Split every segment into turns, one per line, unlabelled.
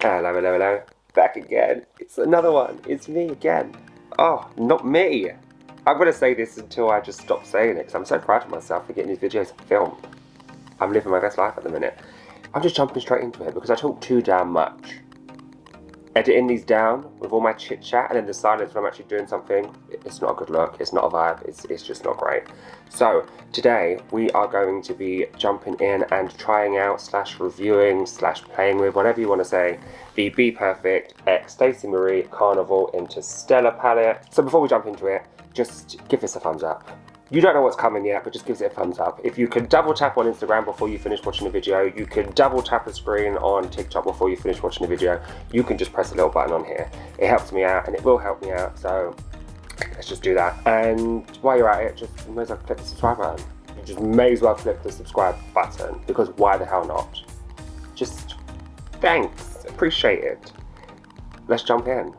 Hello, hello, hello. Back again. It's another one. It's me again. Oh, not me. I'm going to say this until I just stop saying it because I'm so proud of myself for getting these videos filmed. I'm living my best life at the minute. I'm just jumping straight into it because I talk too damn much. Editing these down with all my chit chat and then the silence when I'm actually doing something, it's not a good look, it's not a vibe, it's just not great. So today we are going to be jumping in and trying out / reviewing / playing with, whatever you want to say, the BPerfect X Stacey Marie Carnival Interstellar palette. So before we jump into it, just give this a thumbs up. You don't know what's coming yet, but just give it a thumbs up. If you could double tap on Instagram before you finish watching the video, you could double tap the screen on TikTok before you finish watching the video, you can just press a little button on here. It helps me out and it will help me out, so let's just do that. And while you're at it, just may as well click the subscribe button. You just may as well click the subscribe button, because why the hell not? Just thanks, appreciate it. Let's jump in.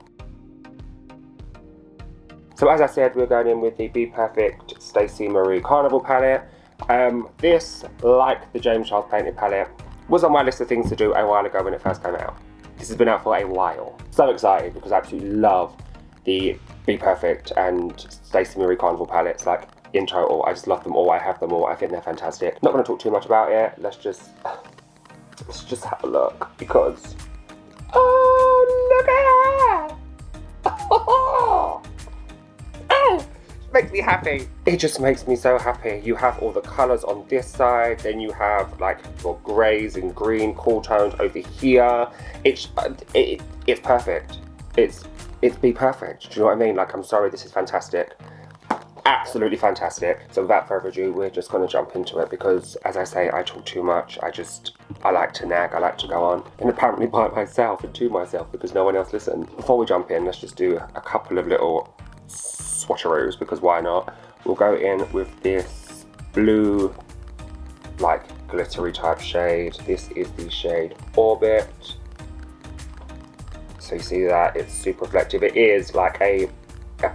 So as I said, we're going in with the BPerfect Stacey Marie Carnival palette. This, like the James Charles painted palette, was on my list of things to do a while ago when it first came out. This has been out for a while. So excited because I absolutely love the BPerfect and Stacey Marie Carnival palettes, like in total. I just love them all, I have them all, I think they're fantastic. Not going to talk too much about it, let's just have a look, because, oh, look at her! Makes me happy. It just makes me so happy. You have all the colours on this side, then you have like your greys and green cool tones over here. It's perfect. It's BPerfect. Do you know what I mean? Like, I'm sorry, this is fantastic. Absolutely fantastic. So without further ado, we're just going to jump into it because, as I say, I talk too much. I like to nag, I like to go on and apparently bite myself and to myself because no one else listens. Before we jump in, let's just do a couple of little swatcheroos, because why not? We'll go in with this blue, like glittery type shade. This is the shade Orbit. So you see that it's super reflective. It is like a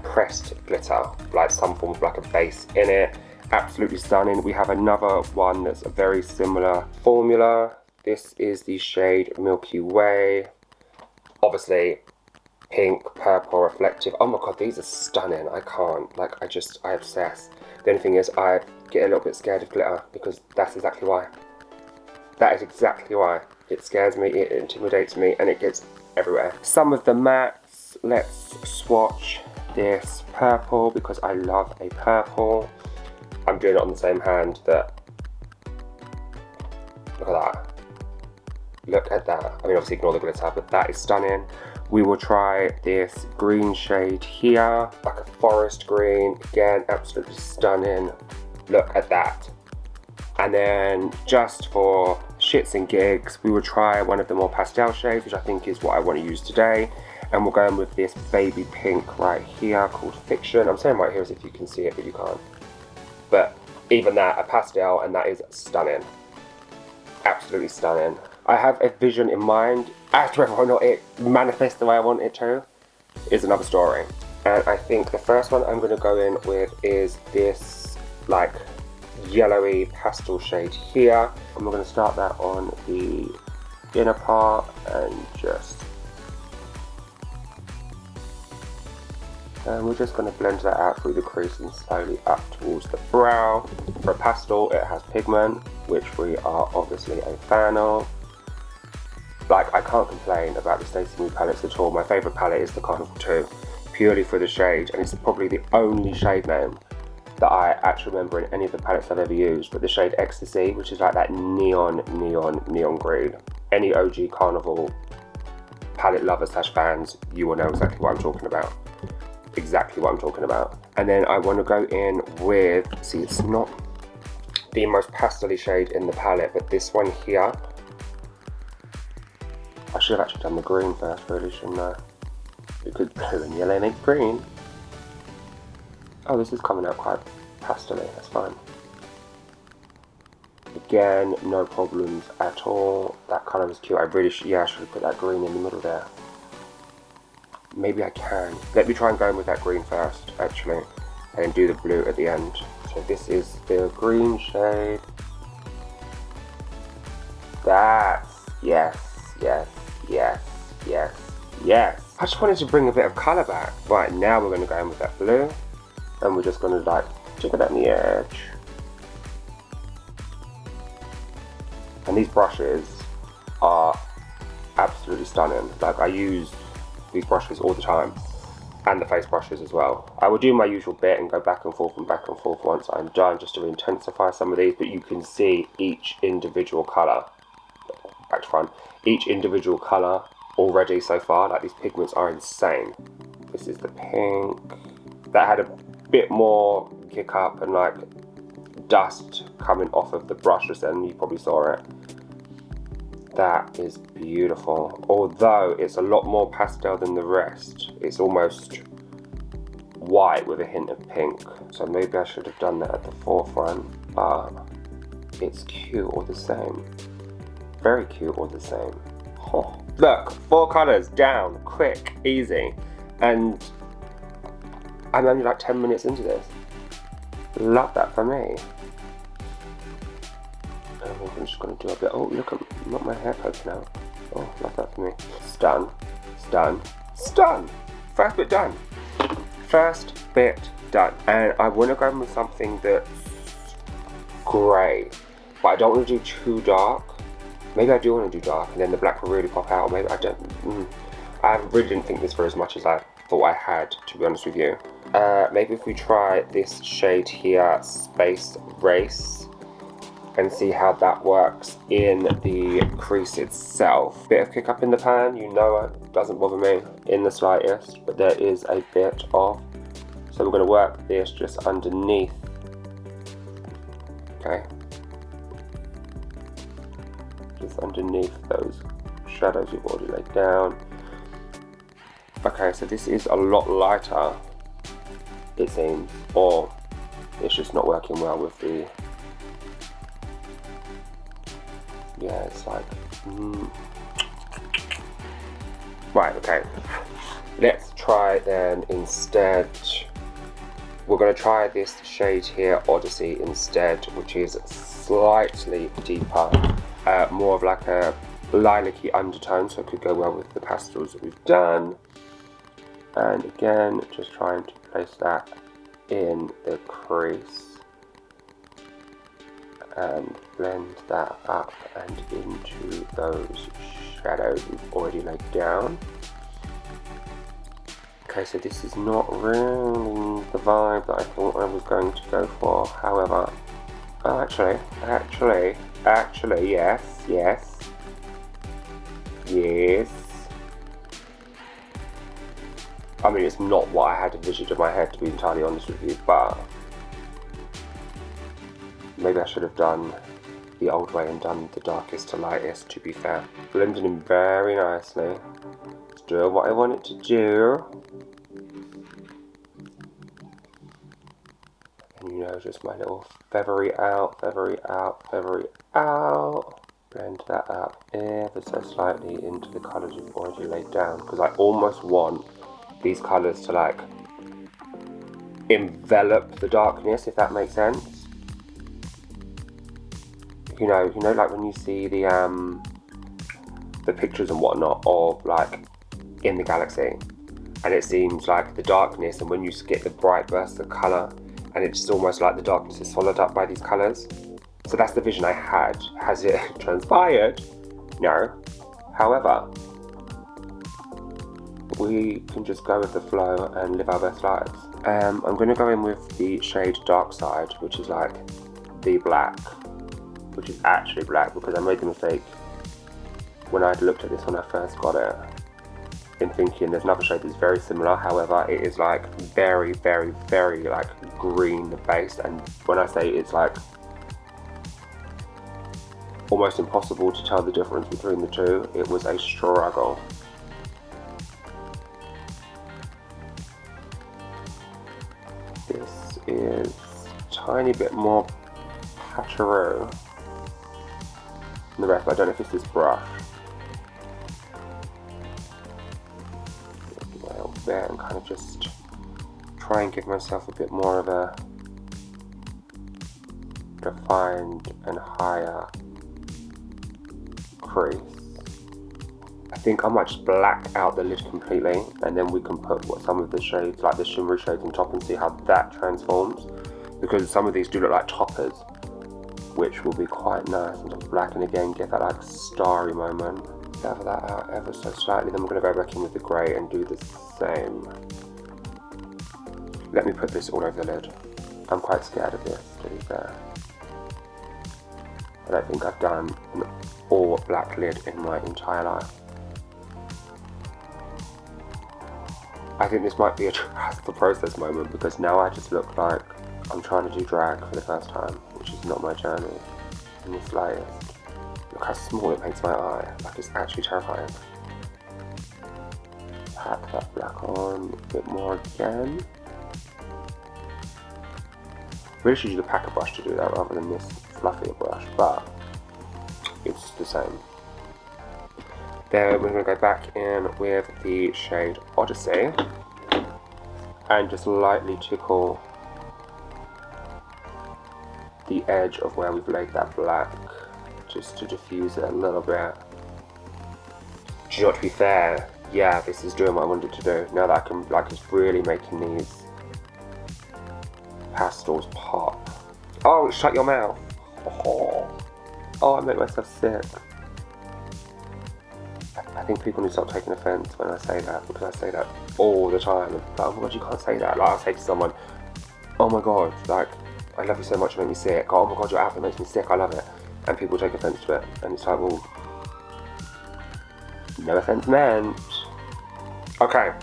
pressed glitter, like some form of like a base in it. Absolutely stunning. We have another one that's a very similar formula. This is the shade Milky Way. Obviously pink, purple, reflective. Oh my god, these are stunning. I can't, like, I obsess. The only thing is I get a little bit scared of glitter because that's exactly why. That is exactly why. It scares me, it intimidates me, and it gets everywhere. Some of the mattes, let's swatch this purple because I love a purple. I'm doing it on the same hand that, look at that. Look at that. I mean, obviously ignore the glitter, but that is stunning. We will try this green shade here, like a forest green. Again, absolutely stunning. Look at that. And then just for shits and gigs, we will try one of the more pastel shades, which I think is what I want to use today. And we'll go in with this baby pink right here called Fiction. I'm saying right here as if you can see it, but you can't. But even that, a pastel, and that is stunning. Absolutely stunning. I have a vision in mind. As to whether or not it manifests the way I want it to is another story. And I think the first one I'm going to go in with is this like yellowy pastel shade here. And we're going to start that on the inner part and we're just going to blend that out through the crease and slowly up towards the brow. For a pastel, it has pigment, which we are obviously a fan of. Like, I can't complain about the Stacey Marie palettes at all. My favourite palette is the Carnival 2, purely for the shade, and it's probably the only shade name that I actually remember in any of the palettes I've ever used, but the shade Ecstasy, which is like that neon green. Any OG Carnival palette lovers / fans, you will know exactly what I'm talking about. Exactly what I'm talking about. And then I want to go in with, see, it's not the most pastel-y shade in the palette, but this one here. I should have actually done the green first, really, shouldn't I? Because blue and yellow make green. Oh, this is coming out quite pastel-y, that's fine. Again, no problems at all. That colour was cute. I should have put that green in the middle there. Maybe I can. Let me try and go in with that green first, actually, and do the blue at the end. So this is the green shade. That's, yes. Yes. I just wanted to bring a bit of colour back. Right, now we're going to go in with that blue. And we're just going to like jiggle it on the edge. And these brushes are absolutely stunning. Like, I use these brushes all the time. And the face brushes as well. I will do my usual bit and go back and forth once I'm done, just to intensify some of these, but you can see each individual colour, back to front, each individual colour already so far. Like, these pigments are insane. This is the pink. That had a bit more kick up and like dust coming off of the brushes, and you probably saw it. That is beautiful. Although it's a lot more pastel than the rest. It's almost white with a hint of pink. So maybe I should have done that at the forefront, but it's cute all the same. Very cute all the same. Oh. Look, 4 colours down, quick, easy. And I'm only like 10 minutes into this. Love that for me. I'm just going to do a bit. Oh, look at not my hair poking out. Oh, love that for me. Stun, stun, stun. First bit done. First bit done. And I want to go in with something that's grey, but I don't want to do too dark. Maybe I do want to do dark, and then the black will really pop out. Or maybe I don't. I really didn't think this for as much as I thought I had, to be honest with you. Maybe if we try this shade here, Space Race, and see how that works in the crease itself. Bit of kick up in the pan, you know, it doesn't bother me in the slightest, but there is a bit of. So we're going to work this just underneath. Okay. Just underneath those shadows we've already laid down. Okay, so this is a lot lighter, it seems, or it's just not working well with the. Yeah, it's like, Right, okay. Let's try then instead. We're going to try this shade here, Odyssey, instead, which is slightly deeper, more of like a lilac-y undertone, so it could go well with the pastels that we've done. And again, just trying to place that in the crease. And blend that up and into those shadows we've already laid down. Okay, so this is not really the vibe that I thought I was going to go for. However, oh, actually, yes. I mean, it's not what I had envisioned in my head, to be entirely honest with you, but maybe I should have done the old way and done the darkest to lightest, to be fair. Blended in very nicely. It's doing what I want it to do. And you know, just my little feathery out. Blend that up ever so slightly into the colours we've already laid down, because I almost want these colours to like envelop the darkness, if that makes sense. You know, like when you see the pictures and whatnot of like in the galaxy, and it seems like the darkness, and when you get the bright bursts of colour, and it's just almost like the darkness is swallowed up by these colours. So that's the vision I had. Has it transpired? No. However, we can just go with the flow and live our best lives. I'm going to go in with the shade Dark Side, which is like the black, which is actually black, because I made the mistake when I'd looked at this when I first got it, in thinking there's another shade that's very similar. However, it is like very like green based, and when I say it's like almost impossible to tell the difference between the two, it was a struggle. This is a tiny bit more patcheroo than the rest, but I don't know if it's this brush. My little bit and kind of just try and give myself a bit more of a defined and higher crease. I think I might just black out the lid completely, and then we can put some of the shades, like the shimmery shades on top, and see how that transforms. Because some of these do look like toppers, which will be quite nice. And just black, and again, get that like starry moment. Feather that out ever so slightly, then we're going to go back in with the grey and do the same. Let me put this all over the lid. I'm quite scared of this, to be fair. I don't think I've done an all black lid in my entire life. I think this might be a trust the process moment, because now I just look like I'm trying to do drag for the first time, which is not my journey in the slightest. Look how small it makes my eye, like it's actually terrifying. Pack that black on a bit more again. Really should use the packer brush to do that rather than this fluffier brush, but it's the same. Then we're going to go back in with the shade Odyssey and just lightly tickle the edge of where we've laid that black, just to diffuse it a little bit. Do you know what, to be fair, yeah, this is doing what I wanted to do. Now that I can, like, it's really making these pastels pop. Oh, shut your mouth. Oh, I make myself sick. I think people need to stop taking offense when I say that, because I say that all the time. Like, oh my god, you can't say that. Like, I'll say to someone, oh my god, like, I love you so much, you make me sick. Oh my god, your outfit makes me sick, I love it. And people take offense to it. And it's like, well, no offense meant. Okay.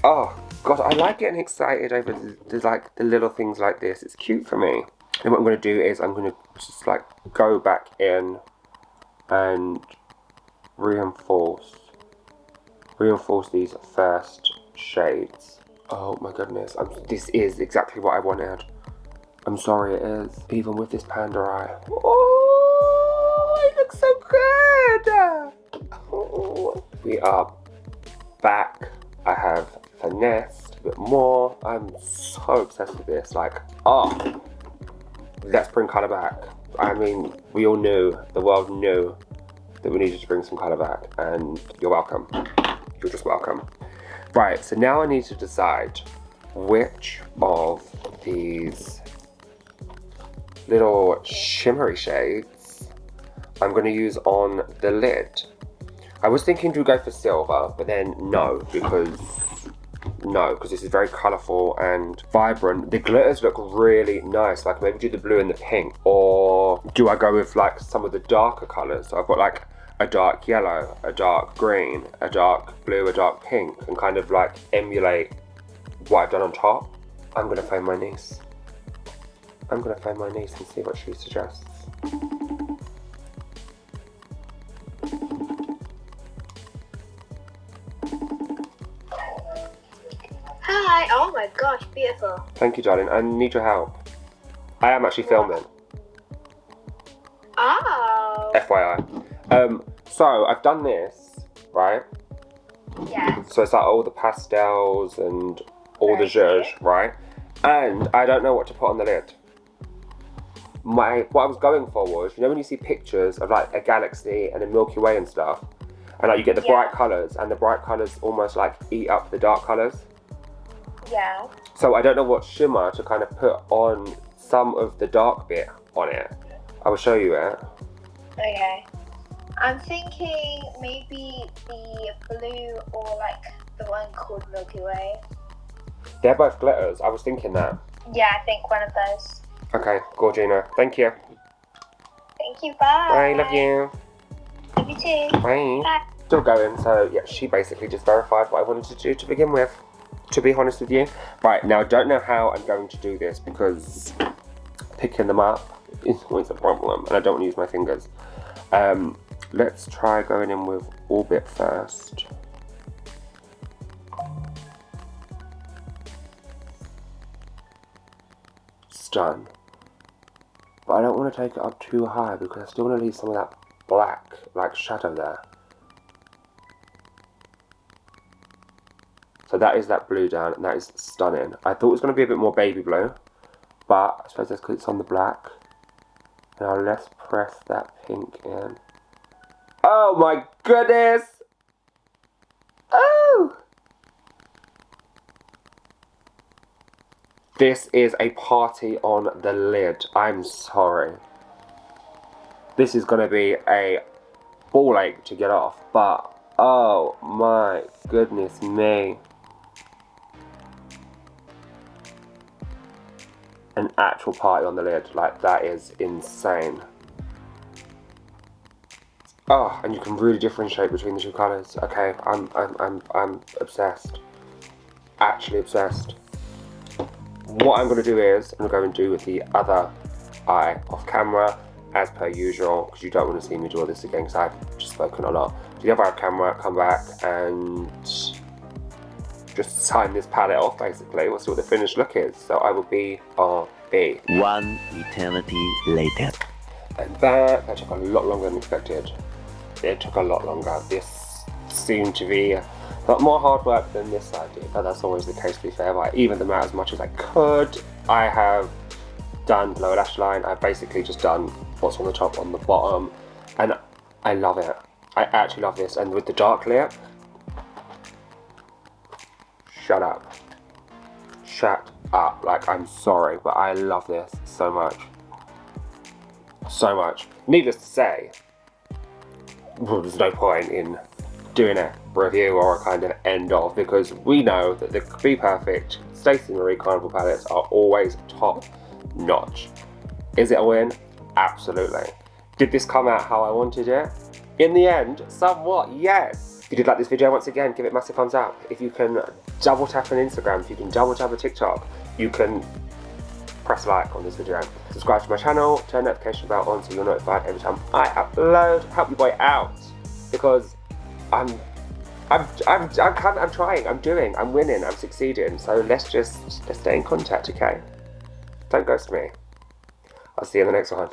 Oh god, I like getting excited over the little things like this. It's cute for me. And what I'm going to do is I'm going to just like go back in and reinforce these first shades. Oh my goodness, this is exactly what I wanted. I'm sorry it is, even with this panda eye. Oh, it looks so good! Oh. We are back. I have finessed a bit more. I'm so obsessed with this. Like, oh, let's bring colour back. I mean, we all knew, the world knew that we needed to bring some colour back, and you're welcome. You're just welcome. Right, so now I need to decide which of these little shimmery shades I'm going to use on the lid. I was thinking to go for silver, but then no, because this is very colourful and vibrant. The glitters look really nice, like maybe do the blue and the pink, or do I go with like some of the darker colours? So I've got like a dark yellow, a dark green, a dark blue, a dark pink, and kind of like emulate what I've done on top. I'm going to phone my niece. I'm going to phone my niece and see what she suggests.
Hi, oh my gosh, beautiful.
Thank you, darling. I need your help. I am actually filming.
Oh.
FYI. So I've done this, right?
Yeah.
So it's like all the pastels and all the zhuzh, right? And I don't know what to put on the lid. What I was going for was, you know when you see pictures of like a galaxy and a Milky Way and stuff, and like you get the bright colours, and the bright colours almost like eat up the dark colours?
Yeah.
So I don't know what shimmer to kind of put on some of the dark bit on it. I will show you it.
Okay. I'm thinking maybe the blue or like the one called Milky Way.
They're both glitters. I was thinking that.
Yeah, I think one of those.
Okay, Gorgina. Thank you.
Thank you, bye.
Bye, love you.
Love you too.
Bye.
Bye.
Still going, so yeah, she basically just verified what I wanted to do to begin with, to be honest with you. Right, now I don't know how I'm going to do this because picking them up is always a problem and I don't want to use my fingers. Let's try going in with Orbit first. Stun. But I don't want to take it up too high because I still want to leave some of that black, like, shadow there. So that is that blue down, and that is stunning. I thought it was going to be a bit more baby blue, but I suppose that's because it's on the black. Now let's press that pink in. Oh my goodness! This is a party on the lid. I'm sorry. This is going to be a ball ache to get off, but oh my goodness me. An actual party on the lid, like that is insane. Oh, and you can really differentiate between the two colours. Okay, I'm obsessed. Actually obsessed. What I'm going to do is, I'm going to do with the other eye off camera, as per usual, because you don't want to see me do all this again, because I've just spoken a lot. Do the other eye off camera, come back and just sign this palette off, basically. We'll see what the finished look is. So I will be RB.
One eternity later.
And that took a lot longer than expected. It took a lot longer. This seemed to be a lot more hard work than this I did, but that's always the case, to be fair. I evened them out as much as I could. I have done lower lash line. I've basically just done what's on the top, on the bottom, and I love it. I actually love this. And with the dark lip, shut up. Shut up. Like, I'm sorry, but I love this so much. So much. Needless to say, well, there's no point in doing a review or a kind of end of, because we know that the BPerfect Stacey Marie Carnival palettes are always top notch. Is it a win? Absolutely. Did this come out how I wanted it? In the end, somewhat, yes. If you did like this video, once again, give it a massive thumbs up. If you can double tap on Instagram, if you can double tap on TikTok, you can press like on this video. Subscribe to my channel, turn notification bell on so you're notified every time I upload. Help your boy out, because I'm trying, I'm winning, I'm succeeding. So let's stay in contact, okay? Don't ghost me. I'll see you in the next one.